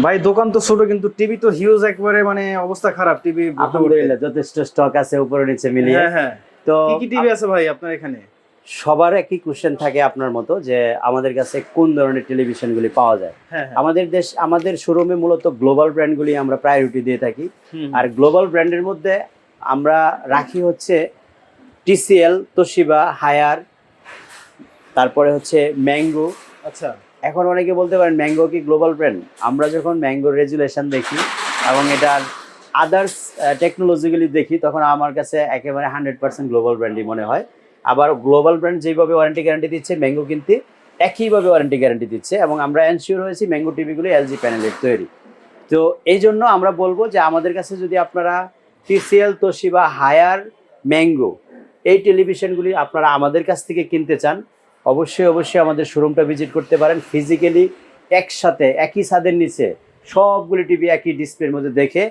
ভাই দোকান তো ছোট কিন্তু টিভি তো হিউজ, একবারে মানে অবস্থা খারাপ টিভি। আলহামদুলিল্লাহ যথেষ্ট স্টক আছে উপরে নিচে মিলিয়ে। হ্যাঁ হ্যাঁ। তো কি কি টিভি আছে ভাই আপনার এখানে? সবার একই কোশ্চেন থাকে আপনার মতো যে আমাদের কাছে কোন ধরনের টেলিভিশনগুলি পাওয়া যায়। হ্যাঁ হ্যাঁ। আমাদের শোরুমে মূলত গ্লোবাল ব্র্যান্ডগুলি আমরা প্রায়োরিটি দিয়ে থাকি। আর গ্লোবাল ব্র্যান্ডের মধ্যে আমরা রাখি হচ্ছে টিসিএল, তোশিবা, হায়ার, তারপরে হচ্ছে ম্যাঙ্গো। আচ্ছা। এখন অনেকে বলতে পারেন ম্যাঙ্গো কি গ্লোবাল ব্র্যান্ড? আমরা যখন ম্যাঙ্গোর রেজুলেশন দেখি এবং এটার আদার্স টেকনোলজিগুলি দেখি তখন আমার কাছে একেবারে 100% গ্লোবাল ব্র্যান্ডই মনে হয়। আবার গ্লোবাল ব্র্যান্ড যেভাবে ওয়ারেন্টি গ্যারান্টি দিচ্ছে ম্যাঙ্গো কিন্তু একইভাবে ওয়ারেন্টি গ্যারান্টি দিচ্ছে, এবং আমরা এনশিওর হয়েছি ম্যাঙ্গো টিভিগুলি এলজি প্যানেলের তৈরি। তো এই জন্য আমরা বলবো যে আমাদের কাছে যদি আপনারা টিসিএল, তোশিবা, হায়ার, ম্যাঙ্গো এই টেলিভিশনগুলি আপনারা আমাদের কাছ থেকে কিনতে চান, অবশ্যই আমাদের শোরুমটা ভিজিট করতে পারেন। ফিজিক্যালি একসাথে একই ছাদের নিচে সবগুলি টিভি একই ডিসপ্লের মধ্যে দেখে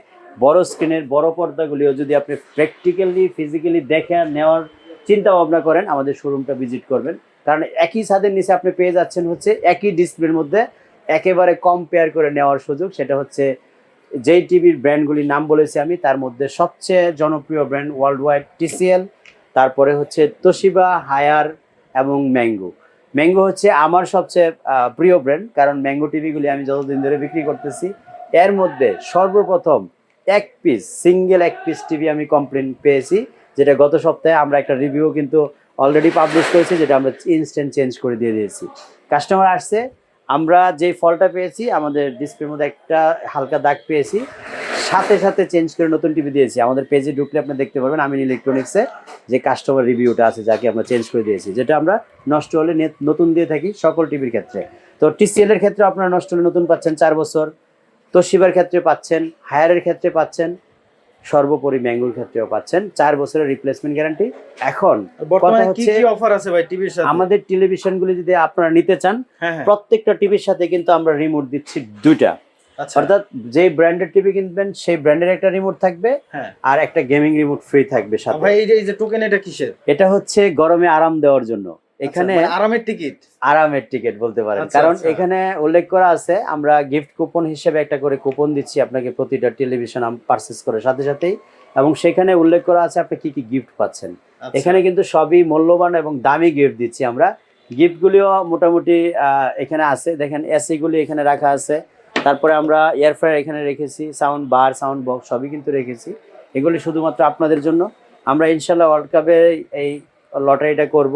বড় স্ক্রিনের বড় পর্দাগুলিও যদি আপনি প্র্যাকটিক্যালি ফিজিক্যালি দেখে নেওয়ার চিন্তা ভাবনা করেন আমাদের শোরুমটা ভিজিট করবেন। কারণ একই ছাদের নিচে আপনি পেয়ে যাচ্ছেন হচ্ছে একই ডিসপ্লের মধ্যে একেবারে কম্পেয়ার করে নেওয়ার সুযোগ। সেটা হচ্ছে যেই টিভির ব্র্যান্ডগুলির নাম বলেছি আমি তার মধ্যে সবচেয়ে জনপ্রিয় ব্র্যান্ড ওয়ার্ল্ড ওয়াইড টিসিএল, তারপরে হচ্ছে তোশিবা, হায়ার এবং ম্যাঙ্গো। ম্যাঙ্গো হচ্ছে আমার সবচেয়ে প্রিয় ব্র্যান্ড, কারণ ম্যাঙ্গো টিভিগুলি আমি যতদিন ধরে বিক্রি করতেছি এর মধ্যে সর্বপ্রথম সিঙ্গেল এক পিস টিভি আমি কমপ্লেন পেয়েছি, যেটা গত সপ্তাহে আমরা একটা রিভিউ কিন্তু অলরেডি পাবলিশ করেছি, যেটা আমরা ইনস্ট্যান্ট চেঞ্জ করে দিয়ে দিয়েছি। কাস্টমার আসছে, আমরা যে ফলটা পেয়েছি আমাদের ডিসপ্লের মধ্যে একটা হালকা দাগ পেয়েছি, সাথে সাথে চেঞ্জ করে নতুন টিভি দিয়েছি। আমাদের পেজে ঢুকলে আপনি দেখতে পারবেন আমিন ইলেকট্রনিক্সে যে কাস্টমার রিভিউটা আছে যাকে আমরা চেঞ্জ করে দিয়েছি, যেটা আমরা নষ্ট হলে নতুন দিয়ে থাকি সকল টিভির ক্ষেত্রে। তো টিসিএল এর ক্ষেত্রে আপনারা নষ্ট হলে নতুন পাচ্ছেন 4 বছর, তোশিবার ক্ষেত্রে পাচ্ছেন, হায়ারের ক্ষেত্রে পাচ্ছেন, সর্বোপরি ম্যাঙ্গোর ক্ষেত্রেও পাচ্ছেন 4 বছরের রিপ্লেসমেন্ট গ্যারান্টি। এখন বর্তমানে কি কি অফার আছে ভাই টিভির সাথে? আমাদের টেলিভিশনগুলি যদি আপনারা নিতে চান হ্যাঁ হ্যাঁ, প্রত্যেকটা টিভির সাথে কিন্তু আমরা রিমোট দিচ্ছি 2টা। আচ্ছা। অর্থাৎ যে ব্র্যান্ডের টিভি কিনবেন সেই ব্র্যান্ডের একটা রিমোট থাকবে, হ্যাঁ, আর একটা গেমিং রিমোট ফ্রি থাকবে সাথে। ভাই এই যে টোকেন এটা কিসের? এটা হচ্ছে গরমে আরাম দেওয়ার জন্য। এখানে আচ্ছা, মানে আরামের টিকিট? আরামের টিকিট বলতে পারেন। আচ্ছা, কারণ আচ্ছা। এখানে উল্লেখ করা আছে আমরা গিফট কুপন হিসেবে একটা করে কুপন দিচ্ছি আপনাকে প্রতিটা টেলিভিশন পারচেজ করার সাথে সাথেই, এবং সেখানে উল্লেখ করা আছে আপনি কি কি গিফট পাচ্ছেন। আচ্ছা। এখানে কিন্তু সবই মূল্যবান এবং দামি গিফট দিচ্ছি আমরা। গিফটগুলিও মোটামুটি এখানে আছে, দেখেন এসিগুলি এখানে রাখা আছে, তারপরে আমরা এয়ার ফ্রায়ার এখানে রেখেছি, সাউন্ড বার, সাউন্ড বক্স সবই কিন্তু রেখেছি। এগুলি শুধুমাত্র আপনাদের জন্য। আমরা ইনশাল্লাহ ওয়ার্ল্ড কাপে এই লটারিটা করব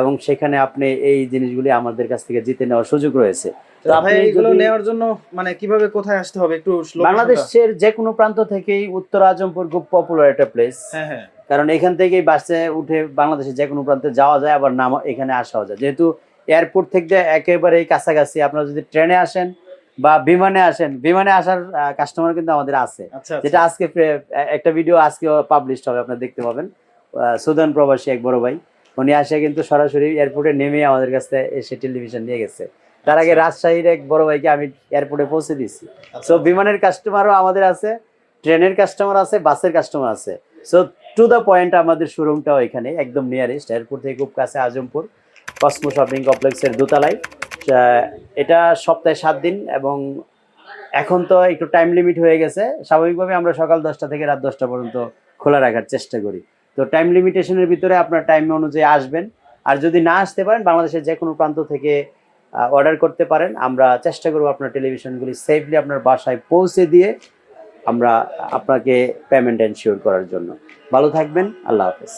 এবং সেখানে আপনি এই জিনিসগুলি আমাদের কাছ থেকে জিতে নেওয়ার সুযোগ রয়েছে। তো আপনি এগুলো নেওয়ার জন্য মানে কিভাবে কোথায় আসতে হবে একটু? বাংলাদেশের যে কোনো প্রান্ত থেকেই উত্তর আজমপুর খুব পপুলার একটা প্লেস। হ্যাঁ হ্যাঁ, কারণ এখান থেকেই বাসে উঠে বাংলাদেশের যে কোনো প্রান্তে যাওয়া যায়, আবার নাম এখানে আসাও যায়। যেহেতু এয়ারপোর্ট থেকে একেবারেই কাছাকাছি, আপনারা যদি ট্রেনে আসেন বা বিমানে আসেন, বিমানে আসার কাস্টমার কিন্তু আমাদের আছে। আচ্ছা, যেটা আজকে একটা ভিডিও আজকে পাবলিশ হবে, আপনারা দেখতে পাবেন। সুদান প্রবাসী এক বড় ভাই, উনি আসে কিন্তু সরাসরি এয়ারপোর্টে নেমে আমাদের কাছে এসে টেলিভিশন নিয়ে গেছে। তার আগে রাজশাহীর এক বড় ভাইকে আমি এয়ারপোর্টে পৌঁছে দিচ্ছি। সো বিমানের কাস্টমারও আমাদের আছে, ট্রেনের কাস্টমার আছে, বাসের কাস্টমার আছে। সো টু দ্য পয়েন্ট আমাদের শোরুমটাও এখানে একদম নিয়ারেস্ট, এয়ারপোর্ট থেকে খুব কাছে, আজমপুর কসমো শপিং কমপ্লেক্সের দোতলায়। এটা সপ্তাহে 7 দিন, এবং এখন তো একটু টাইম লিমিট হয়ে গেছে। স্বাভাবিকভাবে আমরা সকাল 10টা থেকে রাত 10টা পর্যন্ত খোলা রাখার চেষ্টা করি। তো টাইম লিমিটেশনের ভিতরে আপনার টাইম অনুযায়ী আসবেন। আর যদি না আসতে পারেন বাংলাদেশের যে কোনো প্রান্ত থেকে অর্ডার করতে পারেন। আমরা চেষ্টা করবো আপনার টেলিভিশনগুলি সেফলি আপনার বাসায় পৌঁছে দিয়ে আমরা আপনাকে পেমেন্ট এনশিওর করার জন্য। ভালো থাকবেন, আল্লাহ হাফেজ।